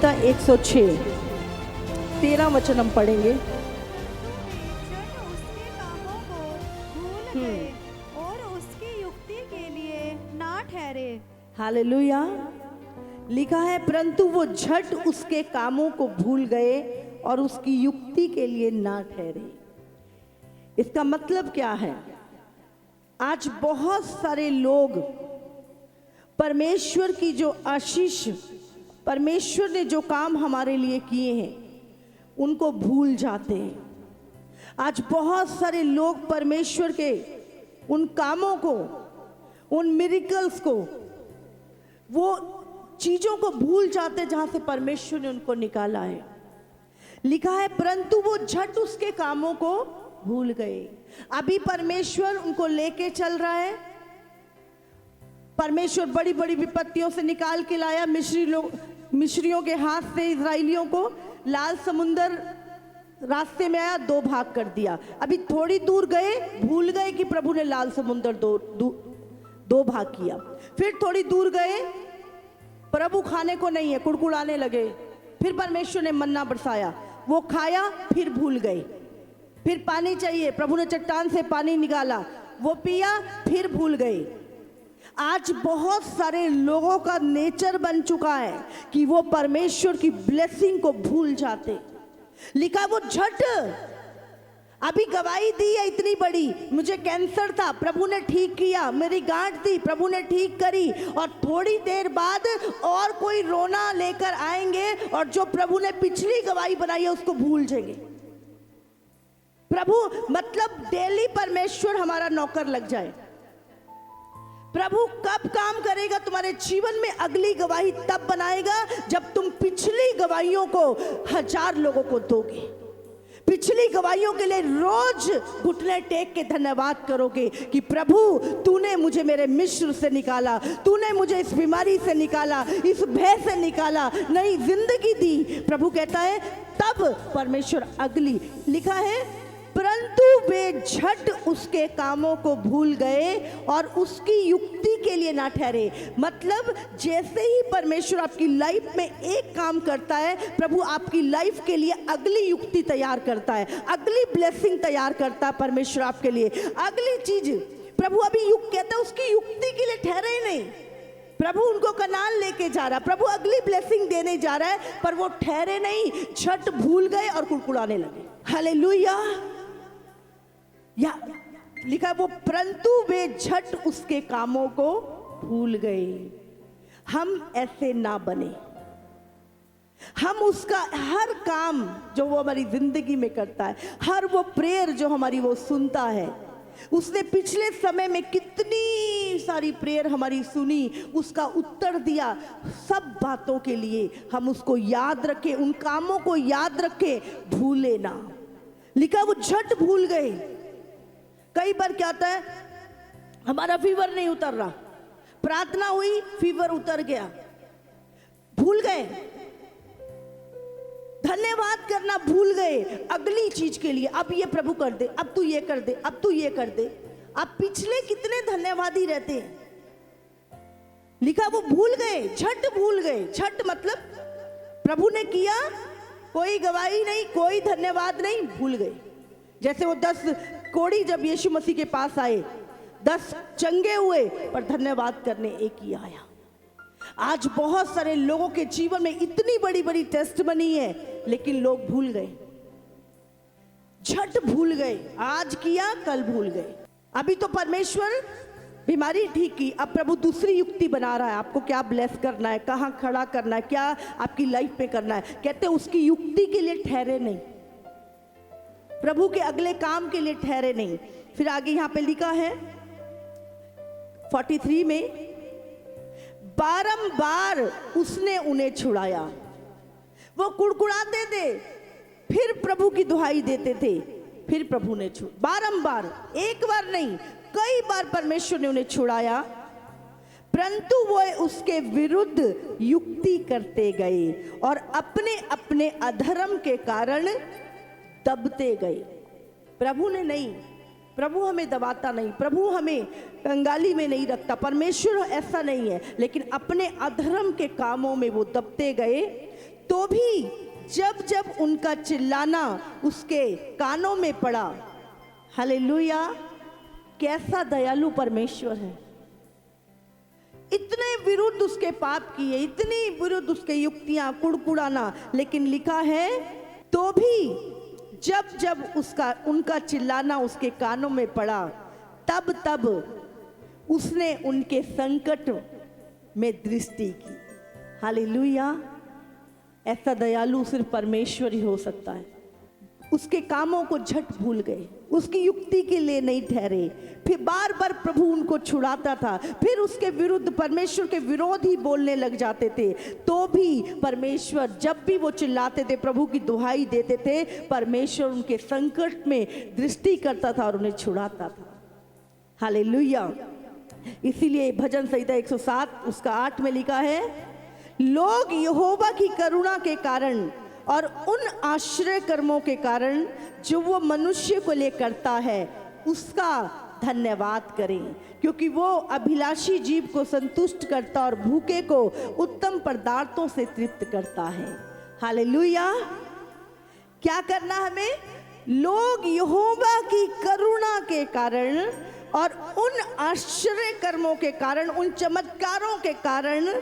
संहिता 106 13 वचन हम पढ़ेंगे। जब उसके कामों को भूल गए और उसकी युक्ति के लिए ना ठहरे। हालेलुया। लिखा है परंतु वो झट उसके कामों को भूल गए और उसकी युक्ति के लिए ना ठहरे। इसका मतलब क्या है? आज बहुत सारे लोग परमेश्वर की जो आशीष, परमेश्वर ने जो काम हमारे लिए किए हैं उनको भूल जाते हैं। आज बहुत सारे लोग परमेश्वर के उन कामों को, उन मिरेकल्स को, वो चीजों को भूल जाते जहां से परमेश्वर ने उनको निकाला है। लिखा है परंतु वो झट उसके कामों को भूल गए। अभी परमेश्वर उनको लेके चल रहा है। परमेश्वर बड़ी बड़ी विपत्तियों से निकाल के लाया मिस्रियों के हाथ से इजराइलियों को। लाल समुंदर रास्ते में आया, 2 भाग कर दिया। अभी थोड़ी दूर गए, भूल गए कि प्रभु ने लाल समुंदर दो भाग किया। फिर थोड़ी दूर गए, प्रभु खाने को नहीं है, कुड़कुड़ाने लगे। फिर परमेश्वर ने मन्ना बरसाया, वो खाया, फिर भूल गए। फिर पानी चाहिए, प्रभु ने चट्टान से पानी निकाला, वो पिया, फिर भूल गए। आज बहुत सारे लोगों का नेचर बन चुका है कि वो परमेश्वर की ब्लेसिंग को भूल जाते। लिखा वो झट, अभी गवाही दी है इतनी बड़ी, मुझे कैंसर था, प्रभु ने ठीक किया, मेरी गांठ थी, प्रभु ने ठीक करी, और थोड़ी देर बाद और कोई रोना लेकर आएंगे और जो प्रभु ने पिछली गवाही बनाई है उसको भूल जाएंगे। प्रभु मतलब डेली परमेश्वर हमारा नौकर लग जाए। प्रभु कब काम करेगा तुम्हारे जीवन में? अगली गवाही तब बनाएगा जब तुम पिछली गवाहियों को 1000 लोगों को दोगे। पिछली गवाहियों के लिए रोज घुटने टेक के धन्यवाद करोगे कि प्रभु तूने मुझे मेरे मिस्र से निकाला, तूने मुझे इस बीमारी से निकाला, इस भय से निकाला, नई जिंदगी दी। प्रभु कहता है तब परमेश्वर अगली। लिखा है परंतु वे झट उसके कामों को भूल गए और उसकी युक्ति के लिए ना ठहरे। मतलब जैसे ही परमेश्वर आपकी लाइफ में एक काम करता है, प्रभु आपकी लाइफ के लिए अगली युक्ति तैयार करता है, अगली ब्लेसिंग तैयार करता है परमेश्वर आपके लिए, अगली चीज। प्रभु अभी युक्त कहता है उसकी युक्ति के लिए ठहरे नहीं। प्रभु उनको कनान लेके जा रहा है, प्रभु अगली ब्लेसिंग देने जा रहा है, पर वो ठहरे नहीं, झट भूल गए और कुड़कुड़ाने लगे। हालेलुया। या लिखा वो परंतु वे झट उसके कामों को भूल गए। हम ऐसे ना बने। हम उसका हर काम जो वो हमारी जिंदगी में करता है, हर वो प्रेयर जो हमारी वो सुनता है, उसने पिछले समय में कितनी सारी प्रेयर हमारी सुनी, उसका उत्तर दिया, सब बातों के लिए हम उसको याद रखें, उन कामों को याद रखें, भूले ना। लिखा वो झट भूल गए। कई बार क्या होता है, हमारा फीवर नहीं उतर रहा, प्रार्थना हुई, फीवर उतर गया, भूल गए, धन्यवाद करना भूल गए अगली चीज के लिए। अब ये प्रभु कर दे, अब तू ये कर दे, अब तू ये कर दे। अब पिछले कितने धन्यवादी रहते हैं। लिखा वो भूल गए, झट भूल गए। झट मतलब प्रभु ने किया, कोई गवाही नहीं, कोई धन्यवाद नहीं, भूल गए। जैसे वो 10 कोढ़ी जब यीशु मसीह के पास आए, 10 चंगे हुए, पर धन्यवाद करने एक ही आया। आज बहुत सारे लोगों के जीवन में इतनी बड़ी बड़ी टेस्ट बनी है, लेकिन लोग भूल गए, झट भूल गए। आज किया, कल भूल गए। अभी तो परमेश्वर बीमारी ठीक की, अब प्रभु दूसरी युक्ति बना रहा है, आपको क्या ब्लेस करना है, कहाँ खड़ा करना है, क्या आपकी लाइफ में करना है। कहते उसकी युक्ति के लिए ठहरे नहीं, प्रभु के अगले काम के लिए ठहरे नहीं। फिर आगे यहां पे लिखा है 43 में, बारंबार उसने उन्हें छुड़ाया। वो कुड़कुड़ाते थे, फिर प्रभु की दुहाई देते थे, फिर प्रभु ने बारंबार, एक बार नहीं, कई बार परमेश्वर ने उन्हें छुड़ाया, परंतु वो उसके विरुद्ध युक्ति करते गए और अपने अपने अधर्म के कारण दबते गए। प्रभु ने नहीं, प्रभु हमें दबाता नहीं, प्रभु हमें कंगाली में नहीं रखता, परमेश्वर ऐसा नहीं है, लेकिन अपने अधर्म के कामों में वो दबते गए। तो भी जब जब उनका चिल्लाना उसके कानों में पड़ा, हालेलुया, कैसा दयालु परमेश्वर है। इतने विरुद्ध उसके पाप किए, इतनी विरुद्ध उसके युक्तियां, कुड़कुड़ाना, लेकिन लिखा है तो भी जब जब उनका चिल्लाना उसके कानों में पड़ा, तब तब उसने उनके संकट में दृष्टि की। हालेलुया, ऐसा दयालु सिर्फ परमेश्वर ही हो सकता है। उसके कामों को झट भूल गए, उसकी युक्ति के लिए नहीं ठहरे, फिर बार बार प्रभु उनको छुड़ाता था, फिर उसके विरुद्ध, परमेश्वर के विरोध ही बोलने लग जाते थे। तो भी परमेश्वर जब भी वो चिल्लाते थे, प्रभु की दुहाई देते थे, परमेश्वर उनके संकट में दृष्टि करता था और उन्हें छुड़ाता था। हालेलुया। इसीलिए भजन संहिता 107 उसका 8 में लिखा है, लोग यहोवा की करुणा के कारण और उन आश्रय कर्मों के कारण जो वो मनुष्य को लिए करता है उसका धन्यवाद करें, क्योंकि वो अभिलाषी जीव को संतुष्ट करता और भूखे को उत्तम पदार्थों से तृप्त करता है। हालेलुया। क्या करना हमें? लोग यहोवा की करुणा के कारण और उन आश्चर्य कर्मों के कारण, उन चमत्कारों के कारण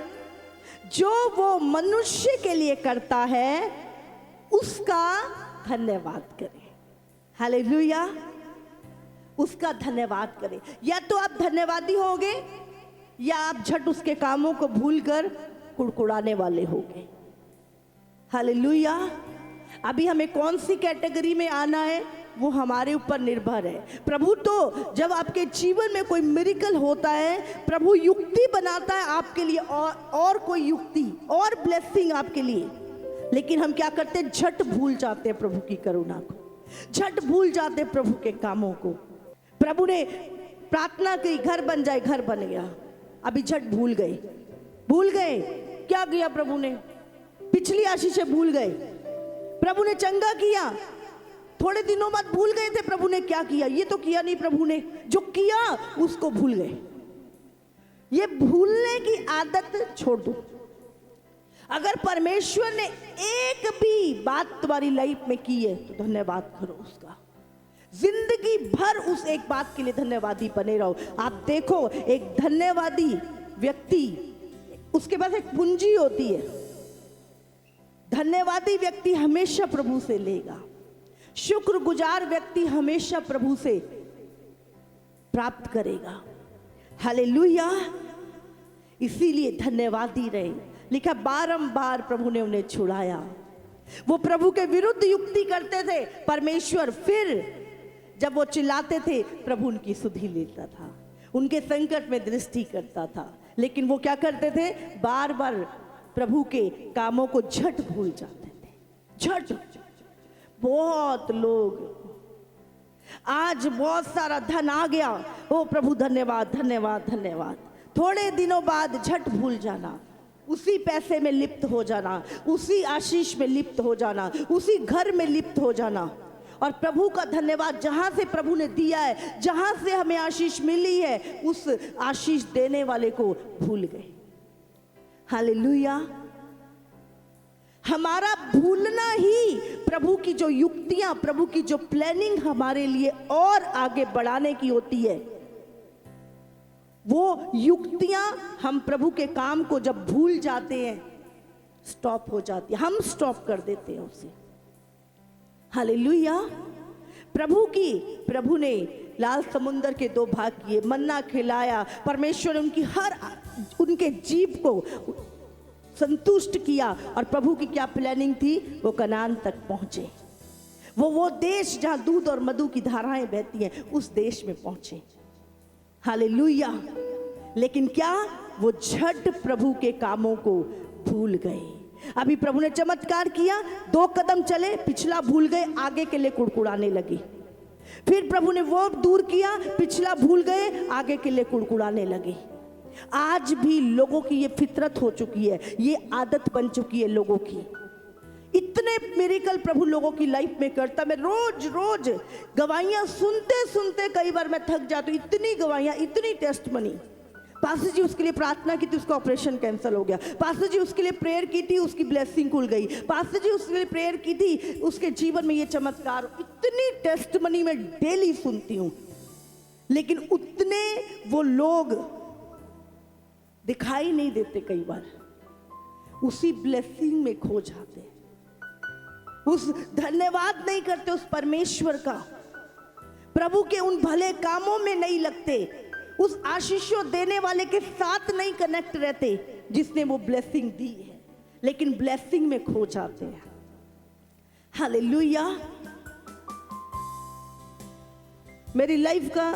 जो वो मनुष्य के लिए करता है उसका धन्यवाद करें। हालेलुया, उसका धन्यवाद करें। या तो आप धन्यवादी होगे या आप झट उसके कामों को भूलकर कुड़कुड़ाने वाले होगे। हालेलुया। अभी हमें कौन सी कैटेगरी में आना है वो हमारे ऊपर निर्भर है। प्रभु तो जब आपके जीवन में कोई मिरेकल होता है, प्रभु युक्ति बनाता है आपके लिए, और कोई युक्ति और ब्लेसिंग आपके लिए, लेकिन हम क्या करते हैं? झट भूल जाते हैं प्रभु की करुणा को, झट भूल जाते हैं प्रभु के कामों को। प्रभु ने प्रार्थना की, घर बन जाए, घर बन गया, अभी झट भूल गए। भूल गए क्या किया प्रभु ने? पिछली आशीषें भूल गए। प्रभु ने चंगा किया, थोड़े दिनों बाद भूल गए थे प्रभु ने क्या किया। ये तो किया नहीं प्रभु ने, जो किया उसको भूल गए। ये भूलने की आदत छोड़ दो। अगर परमेश्वर ने एक भी बात तुम्हारी लाइफ में की है तो धन्यवाद करो उसका। जिंदगी भर उस एक बात के लिए धन्यवादी बने रहो। आप देखो, एक धन्यवादी व्यक्ति, उसके पास एक पूंजी होती है। धन्यवादी व्यक्ति हमेशा प्रभु से लेगा, शुक्रगुजार व्यक्ति हमेशा प्रभु से प्राप्त करेगा। हालेलुया। इसीलिए धन्यवादी रहे। लिखा, बारंबार प्रभु ने उन्हें छुड़ाया। वो प्रभु के विरुद्ध युक्ति करते थे, परमेश्वर फिर जब वो चिल्लाते थे प्रभु उनकी सुधि लेता था, उनके संकट में दृष्टि करता था। लेकिन वो क्या करते थे? बार बार प्रभु के कामों को झट भूल जाते थे। झट। बहुत लोग, आज बहुत सारा धन आ गया, ओ प्रभु धन्यवाद धन्यवाद धन्यवाद, थोड़े दिनों बाद झट भूल जाना, उसी पैसे में लिप्त हो जाना, उसी आशीष में लिप्त हो जाना, उसी घर में लिप्त हो जाना, और प्रभु का धन्यवाद जहां से प्रभु ने दिया है, जहां से हमें आशीष मिली है, उस आशीष देने वाले को भूल गए। हालेलुया। हमारा भूलना ही प्रभु की जो युक्तियां, प्रभु की जो प्लानिंग हमारे लिए और आगे बढ़ाने की होती है, वो युक्तियां हम प्रभु के काम को जब भूल जाते हैं, स्टॉप हो जाती है, हम स्टॉप कर देते हैं उसे। हालेलुया। प्रभु ने लाल समुंदर के 2 भाग किए, मन्ना खिलाया, परमेश्वर ने उनके जीव को संतुष्ट किया, और प्रभु की क्या प्लानिंग थी? वो कनान तक पहुंचे, वो देश जहां दूध और मधु की धाराएं बहती हैं, उस देश में पहुंचे। हालेलुया। लेकिन क्या? वो झट प्रभु के कामों को भूल गए। अभी प्रभु ने चमत्कार किया, 2 कदम चले, पिछला भूल गए, आगे के लिए कुड़कुड़ाने लगे। फिर प्रभु ने वो दूर किया, पिछला भूल गए, आगे के लिए कुड़कुड़ाने लगे। आज भी लोगों की ये फितरत हो चुकी है, ये आदत बन चुकी है लोगों की। इतने मिरेकल प्रभु लोगों की लाइफ में करता, मैं रोज रोज गवाहियां सुनते सुनते कई बार मैं थक जाती हूँ। इतनी गवाहियां, इतनी टेस्टमनी, पास्टर जी उसके लिए प्रार्थना की थी, उसका ऑपरेशन कैंसिल हो गया। पास्टर जी उसके लिए प्रेयर की थी, उसकी ब्लेसिंग खुल गई। पास्टर जी उसके लिए प्रेयर की थी, उसके जीवन में ये चमत्कार। इतनी टेस्टमनी मैं डेली सुनती हूँ, लेकिन उतने वो लोग दिखाई नहीं देते। कई बार उसी ब्लेसिंग में खो जाते, उस धन्यवाद नहीं करते उस परमेश्वर का, प्रभु के उन भले कामों में नहीं लगते, उस आशीषों देने वाले के साथ नहीं कनेक्ट रहते जिसने वो ब्लेसिंग दी है, लेकिन ब्लेसिंग में खो जाते हैं। हालेलुया। मेरी लाइफ का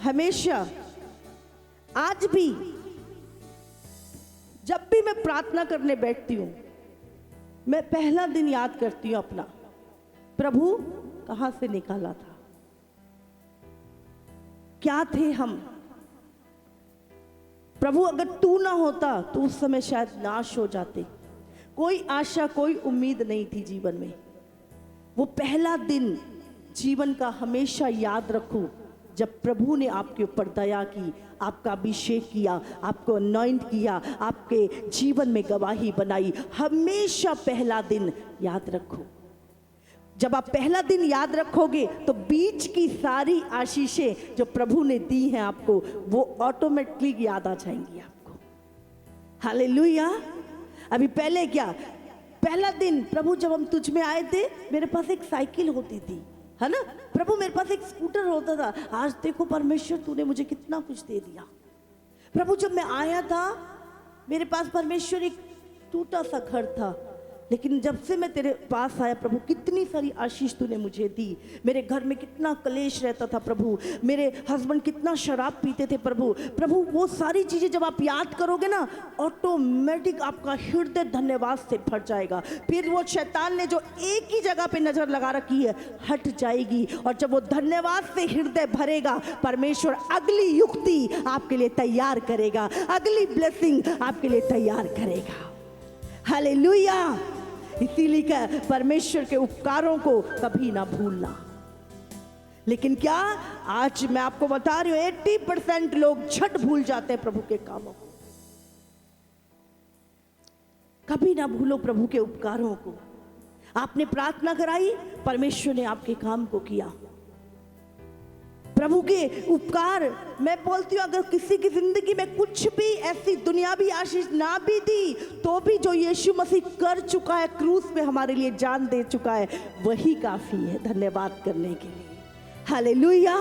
हमेशा, आज भी जब भी मैं प्रार्थना करने बैठती हूं, मैं पहला दिन याद करती हूं अपना, प्रभु कहां से निकाला था, क्या थे हम। प्रभु अगर तू ना होता तो उस समय शायद नाश हो जाते। कोई आशा, कोई उम्मीद नहीं थी जीवन में। वो पहला दिन जीवन का हमेशा याद रखो, जब प्रभु ने आपके ऊपर दया की, आपका अभिषेक किया, आपको अनॉइंट किया, आपके जीवन में गवाही बनाई। हमेशा पहला दिन याद रखो। जब आप पहला दिन याद रखोगे तो बीच की सारी आशीषें जो प्रभु ने दी हैं आपको, वो ऑटोमेटिकली याद आ जाएंगी आपको। हालेलुया। अभी पहले क्या, पहला दिन प्रभु जब हम तुझ में आए थे, मेरे पास एक साइकिल होती थी, है ना। प्रभु मेरे पास एक स्कूटर होता था। आज देखो परमेश्वर तूने मुझे कितना कुछ दे दिया। प्रभु जब मैं आया था, मेरे पास परमेश्वर एक टूटा सा घर था, लेकिन जब से मैं तेरे पास आया प्रभु, कितनी सारी आशीष तूने मुझे दी। मेरे घर में कितना कलेश रहता था प्रभु, मेरे हस्बैंड कितना शराब पीते थे प्रभु। प्रभु वो सारी चीज़ें जब आप याद करोगे ना, ऑटोमेटिक आपका हृदय धन्यवाद से भर जाएगा। फिर वो शैतान ने जो एक ही जगह पे नजर लगा रखी है हट जाएगी, और जब वो धन्यवाद से हृदय भरेगा, परमेश्वर अगली युक्ति आपके लिए तैयार करेगा, अगली ब्लेसिंग आपके लिए तैयार करेगा। हालेलुया। इसीलिए क्या, परमेश्वर के उपकारों को कभी ना भूलना। लेकिन क्या, आज मैं आपको बता रही हूं, 80% लोग झट भूल जाते हैं प्रभु के कामों को। कभी ना भूलो प्रभु के उपकारों को। आपने प्रार्थना कराई, परमेश्वर ने आपके काम को किया। प्रभु के उपकार, मैं बोलती हूँ, अगर किसी की जिंदगी में कुछ भी ऐसी दुनियावी आशीष ना भी दी, तो भी जो यीशु मसीह कर चुका है, क्रूस पे हमारे लिए जान दे चुका है, वही काफी है धन्यवाद करने के लिए। हालेलुया।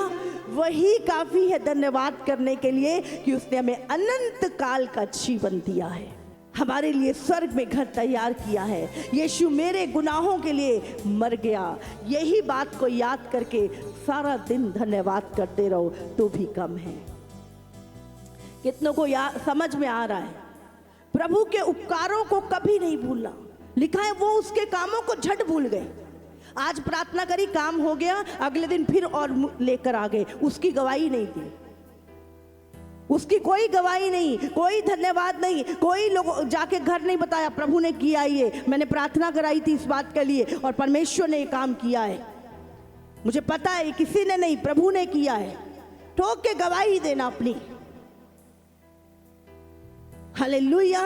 वही काफी है धन्यवाद करने के लिए कि उसने हमें अनंत काल का जीवन दिया है, हमारे लिए स्वर्ग में घर तैयार किया है। यीशु मेरे गुनाहों के लिए मर गया। यही बात को याद करके सारा दिन धन्यवाद करते रहो तो भी कम है। कितनों को समझ में आ रहा है? प्रभु के उपकारों को कभी नहीं भूलना। लिखा है वो उसके कामों को झट भूल गए। आज प्रार्थना करी, काम हो गया, अगले दिन फिर और लेकर आ गए, उसकी गवाही नहीं दी, उसकी कोई गवाही नहीं, कोई धन्यवाद नहीं, कोई लोग जाके घर नहीं बताया प्रभु ने किया ये, मैंने प्रार्थना कराई थी इस बात के लिए और परमेश्वर ने ये काम किया है। मुझे पता है किसी ने नहीं, प्रभु ने किया है। ठोक के गवाही देना अपनी। हालेलुया।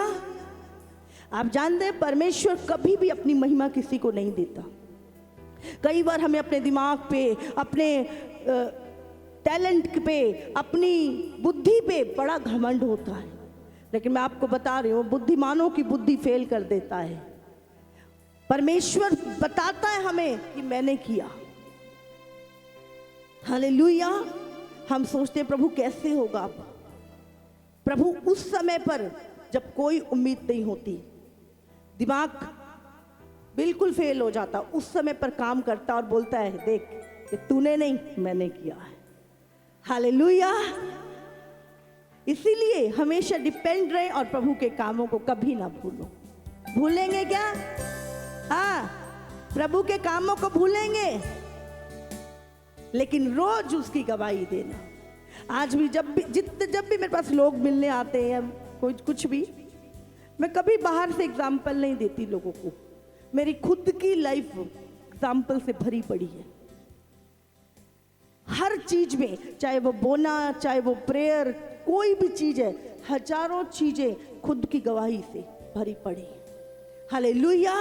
आप जानते हैं परमेश्वर कभी भी अपनी महिमा किसी को नहीं देता। कई बार हमें अपने दिमाग पे, अपने टैलेंट पे, अपनी बुद्धि पे बड़ा घमंड होता है, लेकिन मैं आपको बता रही हूँ, बुद्धिमानों की बुद्धि फेल कर देता है। परमेश्वर बताता है हमें कि मैंने किया। हालेलुया। हम सोचते हैं प्रभु कैसे होगा। प्रभु उस समय पर जब कोई उम्मीद नहीं होती, दिमाग बिल्कुल फेल हो जाता, उस समय पर काम करता और बोलता है देख कि तूने नहीं, मैंने किया है। हालेलुया। इसीलिए हमेशा डिपेंड रहे और प्रभु के कामों को कभी ना भूलो। भूलेंगे क्या? हाँ, प्रभु के कामों को भूलेंगे, लेकिन रोज उसकी गवाही देना। आज भी जब भी मेरे पास लोग मिलने आते हैं, कोई कुछ भी, मैं कभी बाहर से एग्जाम्पल नहीं देती लोगों को। मेरी खुद की लाइफ एग्जाम्पल से भरी पड़ी है। हर चीज में, चाहे वो बोना, चाहे वो प्रेयर, कोई भी चीज है, हजारों चीजें खुद की गवाही से भरी पड़ी। हालेलुया।